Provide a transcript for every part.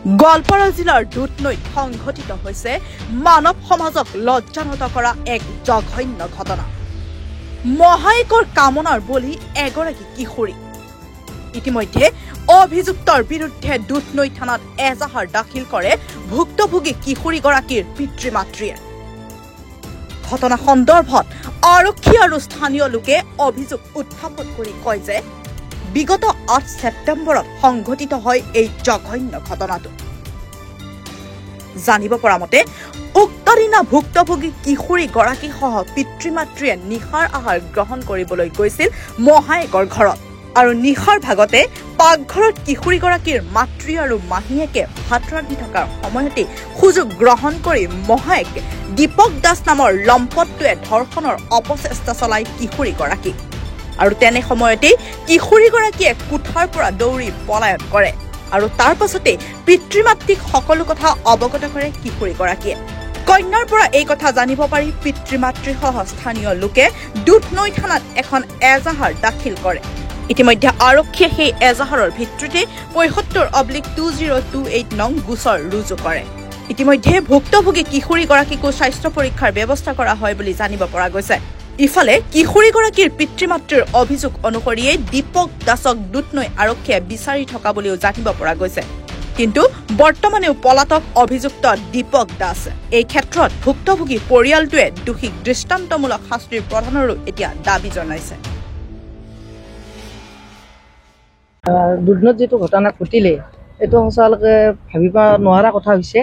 গোৱালপাৰা জিলাৰ দুধনৈত সংঘটিত হৈছে মানৱ সমাজক লজ্জানত কৰা এক জঘন্য ঘটনা। মহায়কৰ কামনাৰ বলি এগৰাকী কিশোৰী। ইতিমধ্যে অভিযুক্তৰ বিৰুদ্ধে দুধনৈ থানাত এজাহাৰ দাখিল কৰে ভুক্তভোগী কিশোৰীগৰাকীৰ পিতৃ মাতৃয়ে। ঘটনা সন্দৰ্ভত আৰক্ষী আৰু স্থানীয় লোকে অভিযোগ উত্থাপন কৰি কয় যে বিগত ৮ ছেপ্টেম্বৰত সংঘটিত হয় এই জঘন্য ঘটনাটো। জানিব পৰা মতে উক্ত দিনা ভুক্তভোগী কিশোৰীগৰাকীসহ পিতৃ মাতৃয়ে নিশাৰ আহাৰ গ্ৰহণ কৰিবলৈ গৈছিল মহায়কৰ ঘৰত আৰু নিশাৰ ভাগতে পাকঘৰত কিশোৰীগৰাকীৰ মাতৃ আৰু মাহীয়েকে ভাত ৰান্ধি থকাৰ সময়তে সুযোগ গ্ৰহণ কৰি মহায়ক দীপক দাস নামৰ লম্পটটোৱে ধৰ্ষণৰ অপচেষ্টা চলাই কিশোৰীগৰাকীক আৰু তেনে সময়তেই কিশোৰীগৰাকীয়ে কোঠাৰ পৰা দৌৰি পলায়ন কৰে আৰু তাৰ পাছতে পিতৃ মাতৃক সকলো কথা অৱগত কৰে কিশোৰীগৰাকীয়ে। কন্যাৰ পৰা এই কথা জানিব পাৰি পিতৃ মাতৃসহ স্থানীয় লোকে দুধনৈ থানাত এখন এজাহাৰ দাখিল কৰে। ইতিমধ্যে আৰক্ষীয়ে সেই এজাহাৰৰ ভিত্তিতে ৭৫/2028 নং গোচৰ ৰুজু কৰে। ইতিমধ্যে ভুক্তভোগী কিশোৰীগৰাকীকো স্বাস্থ্য পৰীক্ষাৰ ব্যৱস্থা কৰা হয় বুলি জানিব পৰা গৈছে। ইফালে কিশোৰীগৰাকীৰ পিতৃ মাতৃৰ অভিযোগ অনুসৰিয়ে দীপক দাসক দুধনৈ আৰক্ষীয়ে বিচাৰি থকা বুলিও জানিব পৰা গৈছে। কিন্তু বৰ্তমানেও পলাতক অভিযুক্ত দীপক দাস। এই ক্ষেত্ৰত ভুক্তভোগী পৰিয়ালটোৱে দোষীক দৃষ্টান্তমূলক শাস্তিৰ প্ৰদানৰো এতিয়া দাবী জনাইছে। দুধনৈত যেটো ঘটনা ঘটিলে এইটো সঁচাকৈ ভাবিব নোৱাৰা কথা হৈছে,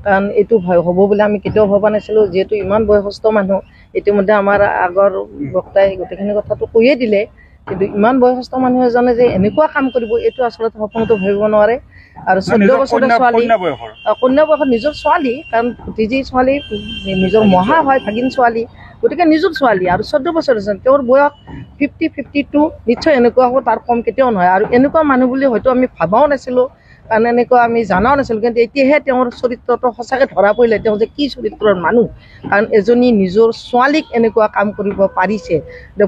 কাৰণ এইটো হ'ব বুলি আমি কেতিয়াও ভবা নাছিলোঁ। যিহেতু ইমান বয়সস্থ মানুহ, ইতিমধ্যে আমাৰ আগৰ বক্তাই গোটেইখিনি কথাটো কৈয়ে দিলে, কিন্তু ইমান বয়সস্থ মানুহ এজনে যে এনেকুৱা কাম কৰিব এইটো আচলতে সপোনতো ভাবিব নোৱাৰে। আৰু 14 বছৰৰ ছোৱালী, কন্যা বয়সত নিজৰ ছোৱালী, কাৰণ ভতিজী ছোৱালী নিজৰ মহা হয়, ভাগিন ছোৱালী, গতিকে নিজৰ ছোৱালী আৰু 14 বছৰ হৈছে। তেওঁৰ বয়স 50-52 নিশ্চয় এনেকুৱা হ'ব, তাৰ কম কেতিয়াও নহয়। আৰু এনেকুৱা মানুহ বুলি হয়তো আমি ভাবাও নাছিলোঁ, কাৰণ এনেকুৱা আমি জনাও নাছিলোঁ। কিন্তু এতিয়াহে তেওঁৰ চৰিত্ৰটো সঁচাকৈ ধৰা পৰিলে, তেওঁ যে কি চৰিত্ৰৰ মানুহ। কাৰণ এজনী নিজৰ ছোৱালীক এনেকুৱা কাম কৰিব পাৰিছে,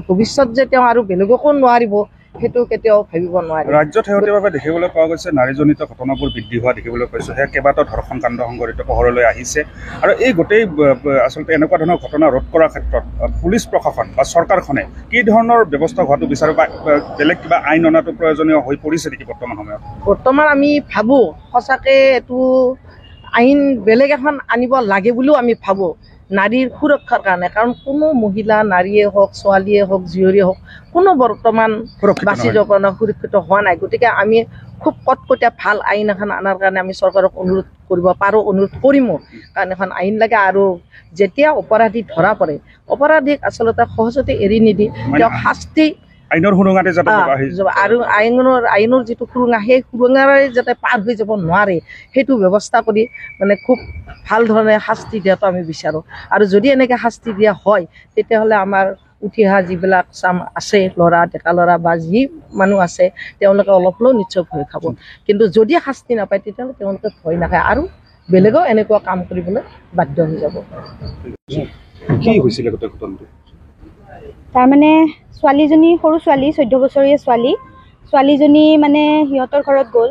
ভৱিষ্যত যে তেওঁ আৰু বেলেগকো নোৱাৰিব সেইটো কেতিয়াও ভাবিব নোৱাৰে। ৰাজ্যত শেহতীয়াভাৱে দেখিবলৈ পোৱা গৈছে নাৰীজনিত ঘটনাবোৰ বৃদ্ধি হোৱা দেখিবলৈ পাইছোঁ। সেয়া কেইবাটাও ধৰ্ষণ কাণ্ড সংঘটিত পোহৰলৈ আহিছে আৰু এই গোটেই আচলতে এনেকুৱা ধৰণৰ ঘটনা ৰোধ কৰাৰ ক্ষেত্ৰত পুলিচ প্ৰশাসন বা চৰকাৰখনে কি ধৰণৰ ব্যৱস্থা হোৱাটো বিচাৰে বা বেলেগ কিবা আইন অনাটো প্ৰয়োজনীয় হৈ পৰিছে নেকি বৰ্তমান সময়ত? বৰ্তমান আমি ভাবোঁ সঁচাকৈ এইটো আইন বেলেগ এখন আনিব লাগে বুলিও আমি ভাবোঁ, নাৰীৰ সুৰক্ষাৰ কাৰণে। কাৰণ কোনো মহিলা, নাৰীয়ে হওক, ছোৱালীয়ে হওক, জীয়ৰীয়ে হওক, কোনো বৰ্তমান বাচি যাব সুৰক্ষিত হোৱা নাই। গতিকে আমি খুব কটকটীয়া ভাল আইন এখন আনাৰ কাৰণে আমি চৰকাৰক অনুৰোধ কৰিব পাৰোঁ, অনুৰোধ কৰিমো। কাৰণ এখন আইন লাগে আৰু যেতিয়া অপৰাধী ধৰা পৰে, অপৰাধীক আচলতে সহজতে এৰি নিদি তেওঁক শাস্তি আইনৰ সুৰুঙাতে যাতে আৰু আইনৰ যিটো সুৰুঙা, সেই সুৰুঙাৰে যাতে পাৰ হৈ যাব নোৱাৰে সেইটো ব্যৱস্থা কৰি মানে খুব ভাল ধৰণে শাস্তি দিয়াটো আমি বিচাৰোঁ। আৰু যদি এনেকৈ শাস্তি দিয়া হয় তেতিয়াহ'লে আমাৰ উঠি অহা যিবিলাক চাম আছে, ল'ৰা, ডেকা ল'ৰা বা যি মানুহ আছে, তেওঁলোকে অলপ হ'লেও নিশ্চয় ভয় খাব। কিন্তু যদি শাস্তি নাপায় তেতিয়াহ'লে তেওঁলোকে ভয় নাখায় আৰু বেলেগেও এনেকুৱা কাম কৰিবলৈ বাধ্য হৈ যাব। কি হৈছিলে গোটেই ঘটনাটো? তাৰমানে ছোৱালীজনী, সৰু ছোৱালী, 14 বছৰীয়া ছোৱালীজনী মানে সিহঁতৰ ঘৰত গ'ল।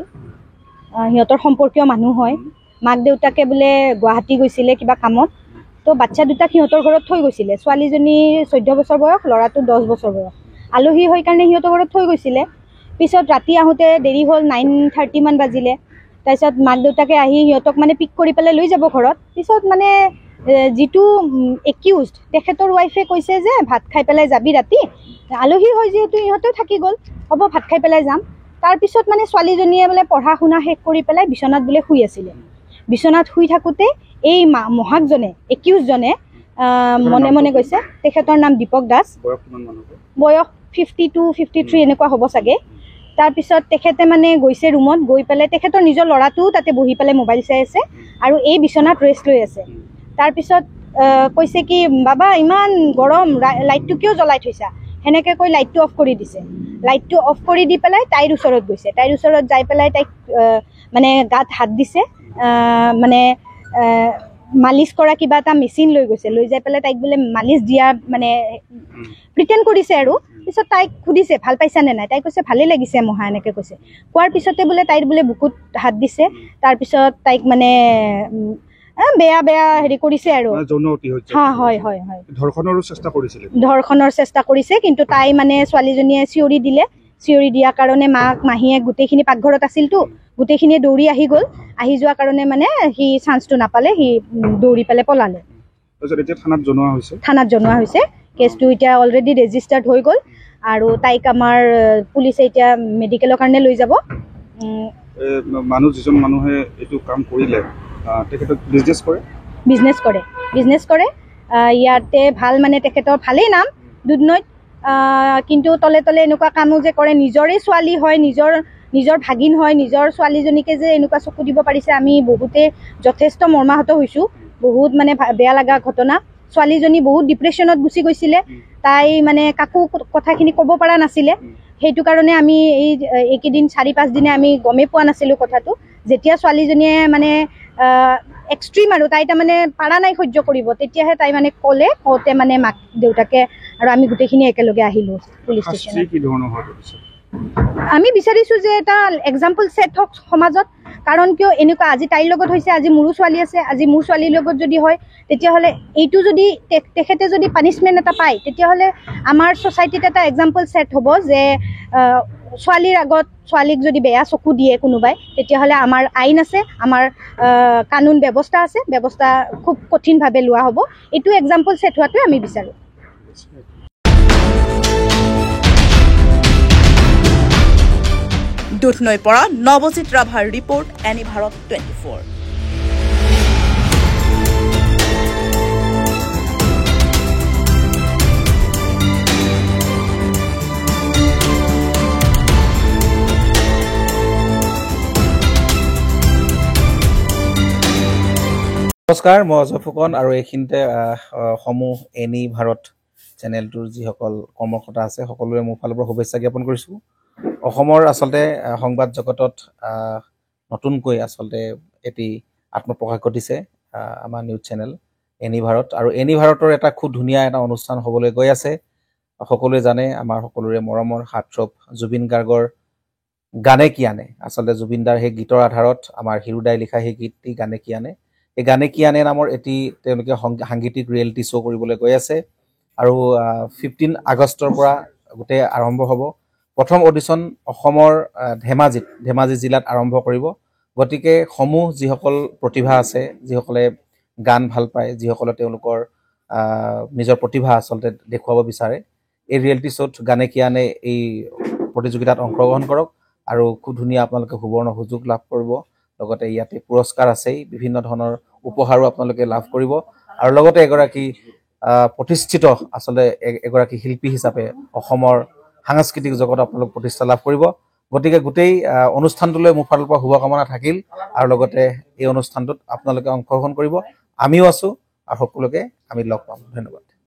সিহঁতৰ সম্পৰ্কীয় মানুহ হয়। মাক দেউতাকে বোলে গুৱাহাটী গৈছিলে কিবা কামত, তো বাচ্ছা দুটাক সিহঁতৰ ঘৰত থৈ গৈছিলে। ছোৱালীজনীৰ 14 বছৰ বয়স, ল'ৰাটো 10 বছৰ বয়স। আলহী হৈ কাৰণে সিহঁতৰ ঘৰত থৈ গৈছিলে। পিছত ৰাতি আহোঁতে দেৰি হ'ল, 9:30 মান বাজিলে। তাৰপিছত মাক দেউতাকে আহি সিহঁতক মানে পিক কৰি পেলাই লৈ যাব ঘৰত। পিছত মানে যিটো একিউজড, তেখেতৰ ৱাইফে কৈছে যে ভাত খাই পেলাই যাবি ৰাতি, আলহী হয় যিহেতু ইহঁতেও থাকি গ'ল, হ'ব ভাত খাই পেলাই যাম। তাৰপিছত মানে ছোৱালীজনীয়ে বোলে পঢ়া শুনা শেষ কৰি পেলাই বিচনাত বোলে শুই আছিলে। বিচনাত শুই থাকোঁতে এই মহাকজনে, একিউজজনে মনে মনে কৈছে, তেখেতৰ নাম দীপক দাস, বয়স 52-53 এনেকুৱা হ'ব চাগে। তাৰপিছত তেখেতে মানে গৈছে ৰুমত, গৈ পেলাই তেখেতৰ নিজৰ ল'ৰাটোও তাতে বহি পেলাই মোবাইল চাই আছে আৰু এই বিচনাত ৰেষ্ট লৈ আছে। তাৰপিছত কৈছে কি, বাবা ইমান গৰম, লাইটটো কিয় জ্বলাই থৈছা? সেনেকৈ কৈ লাইটটো অফ কৰি দিছে। লাইটটো অফ কৰি দি পেলাই তাইৰ ওচৰত গৈছে। তাইৰ ওচৰত যাই পেলাই তাইক মানে গাত হাত দিছে, মানে মালিচ কৰা কিবা এটা মেচিন লৈ গৈছে, লৈ যাই পেলাই তাইক বোলে মালিচ দিয়া মানে প্ৰিটেণ্ড কৰিছে আৰু পিছত তাইক সুধিছে ভাল পাইছা নে নাই, তাই কৈছে ভালেই লাগিছে মহা, এনেকৈ কৈছে। কোৱাৰ পিছতে বোলে তাইৰ বোলে বুকুত হাত দিছে, তাৰপিছত তাইক মানে বেয়া বেয়া হেৰি কৰিছে আৰু ধৰ্ষণৰ চেষ্টা কৰিছে। কিন্তু তাই মানে ছোৱালীজনীয়ে চিঞৰি দিলে, চিঞৰি দিয়াৰ কাৰণে মাক মাহীয়ে গোটেইখিনি পাকঘৰত আছিলতো, গোটেইখিনিয়ে দৌৰি আহি গ'ল। আহি যোৱাৰ কাৰণে মানে সি চান্সটো নাপালে, সি দৌৰি পেলাই পলালে। থানাত জনোৱা হৈছে, কেছটো এতিয়া অলৰেডি ৰেজিষ্টাৰ্ড হৈ গ'ল আৰু তাইক আমাৰ পুলিচে এতিয়া মেডিকেলৰ কাৰণে লৈ যাব। মানুহ যিজন মানুহে এইটো কাম কৰিলে তেখেতক বিজনেছ কৰে ইয়াতে ভাল, মানে তেখেতৰ ভালেই নাম দুধনৈত, কিন্তু তলে তলে এনেকুৱা কামো যে কৰে। নিজৰে ছোৱালী হয়, নিজৰ ভাগিন হয়, নিজৰ ছোৱালীজনীকে যে এনেকুৱা চকু দিব পাৰিছে, আমি বহুতে যথেষ্ট মৰ্মাহত হৈছোঁ। বহুত মানে বেয়া লগা ঘটনা। ছোৱালীজনী বহুত ডিপ্ৰেশ্যনত গুচি গৈছিলে, তাই মানে কাকো কথাখিনি ক'ব পৰা নাছিলে। সেইটো কাৰণে আমি এইকেইদিন 4-5 দিনে আমি গমেই পোৱা নাছিলোঁ কথাটো। যেতিয়া ছোৱালীজনীয়ে মানে এক্সট্ৰিম আৰু তাই তাৰমানে পাৰা নাই সহ্য কৰিব, তেতিয়াহে তাই মানে কওঁতে মানে মাক দেউতাকে আৰু আমি গোটেইখিনি একেলগে আহিলোঁ পুলিচ ষ্টেচনত। আমি বিচাৰিছোঁ যে এটা এক্সাম্পল ছেট হওক সমাজত, কাৰণ কিয় এনেকুৱা আজি তাইৰ লগত হৈছে, আজি মোৰো ছোৱালী আছে, আজি মোৰ ছোৱালীৰ লগত যদি হয়, তেতিয়াহ'লে এইটো যদি তেখেতে যদি পানিছমেণ্ট এটা পায়, তেতিয়াহ'লে আমাৰ ছ'চাইটিত এটা এক্সাম্পল ছেট হ'ব যে ছোৱালীৰ আগত ছোৱালীক যদি বেয়া চকু দিয়ে কোনোবাই, তেতিয়াহ'লে আমাৰ আইন আছে, আমাৰ কানুন ব্যৱস্থা আছে, ব্যৱস্থা খুব কঠিনভাৱে লোৱা হ'ব। এইটো এক্সাম্পল ছেট হোৱাটোৱে আমি বিচাৰোঁ। দুধনৈৰ পৰা নৱজিৎ ৰাভাৰ ৰিপৰ্ট, এনি ভাৰত 24। নমস্কাৰ, মই অজয় ফুকন আৰু এইখিনিতে সমূহ এনি ভাৰত চেনেলটোৰ যিসকল কৰ্মকৰ্তা আছে সকলোৰে মোৰ ফালৰ পৰা শুভেচ্ছা জ্ঞাপন কৰিছোঁ। অসমৰ আচলতে সংবাদ জগতত নতুনকৈ আচলতে এটি আত্মপ্ৰকাশ ঘটিছে আমাৰ নিউজ চেনেল এনি ভাৰত, আৰু এনি ভাৰতৰ এটা খুব ধুনীয়া এটা অনুষ্ঠান হ'বলৈ গৈ আছে। সকলোৱে জানে, আমাৰ সকলোৰে মৰমৰ হাৰ্টথ্ৰব জুবিন গাৰ্গৰ গানে কি আনে, আচলতে জুবিন দাৰ সেই গীতৰ আধাৰত আমাৰ হিৰুদাই লিখা সেই গীতটি গানে কি আনে, এই গানে কি আনে নামৰ এটি তেওঁলোকে সাংগীতিক ৰিয়েলিটি শ্ব' কৰিবলৈ গৈ আছে। আৰু 15 আগষ্টৰ পৰা গোটেই আৰম্ভ হ'ব। প্ৰথম অডিশ্যন অসমৰ ধেমাজি জিলাত আৰম্ভ কৰিব। গতিকে সমূহ যিসকল প্ৰতিভা আছে, যিসকলে গান ভাল পায়, যিসকলে তেওঁলোকৰ নিজৰ প্ৰতিভা আচলতে দেখুৱাব বিচাৰে, এই ৰিয়েলিটি শ্ব'ত গানে কি আনে এই প্ৰতিযোগিতাত অংশগ্ৰহণ কৰক আৰু খুব ধুনীয়া আপোনালোকে সুবৰ্ণ সুযোগ লাভ কৰিব। লগতে ইয়াতে পুৰস্কাৰ আছেই, বিভিন্ন ধৰণৰ উপহাৰো আপোনালোকে লাভ কৰিব, আৰু লগতে এগৰাকী প্ৰতিষ্ঠিত আচলতে এগৰাকী শিল্পী হিচাপে অসমৰ সাংস্কৃতিক জগত আপোনালোক প্ৰতিষ্ঠা লাভ কৰিব। গতিকে গোটেই অনুষ্ঠানটোলৈ মোৰ ফালৰ পৰা শুভকামনা থাকিল, আৰু লগতে এই অনুষ্ঠানটোত আপোনালোকে অংশগ্ৰহণ কৰিব। আমিও আছোঁ আৰু সকলোকে আমি লগ পাম। ধন্যবাদ।